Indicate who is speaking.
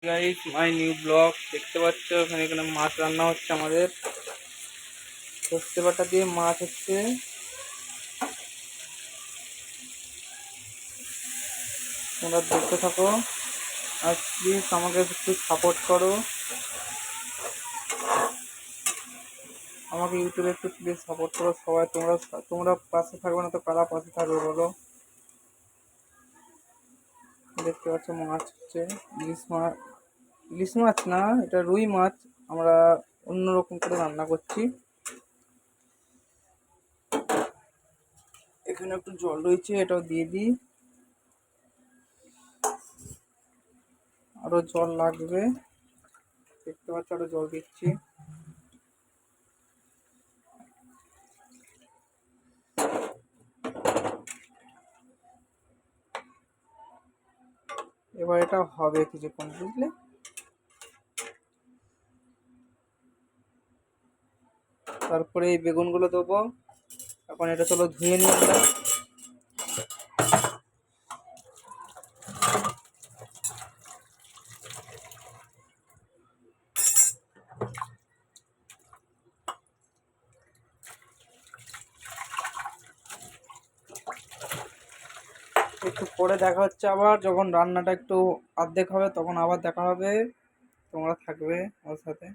Speaker 1: Guys, my new blog দেখতে পাচ্ছ। এখানে মাছ রান্না হচ্ছে আমাদের। সর্ষে বাটা দিয়ে মাছ হচ্ছে। তোমরা দেখতে থাকো আর প্লিজ আমাকে একটু সাপোর্ট করো। আমাকে ইউটিউবে একটু প্লিজ সাপোর্ট করো সবাই। তোমরা পাশে থাকবে না তো কারা পাশে থাকবে বলো। দেখতে পাচ্ছ মাছ হচ্ছে। ইলিশ মাছ না, এটা রুই মাছ। আমরা অন্যরকম করে রান্না করছি। এখানে একটু জল রয়েছে, এটাও দিয়ে দিই। আরো জল লাগবে, দেখতে পাচ্ছ আরো জল দিচ্ছি। এবার এটা হবে কিছুক্ষণ, বুঝলে। তারপরে এই বেগুনগুলো দেবো। এখন এটা চলো ধুয়ে নিয়ে আমরা। একটু পরে দেখা হচ্ছে আবার, যখন রান্নাটা একটু অর্ধেক হবে তখন আবার দেখা হবে। তোমরা থাকবে আমার সাথে।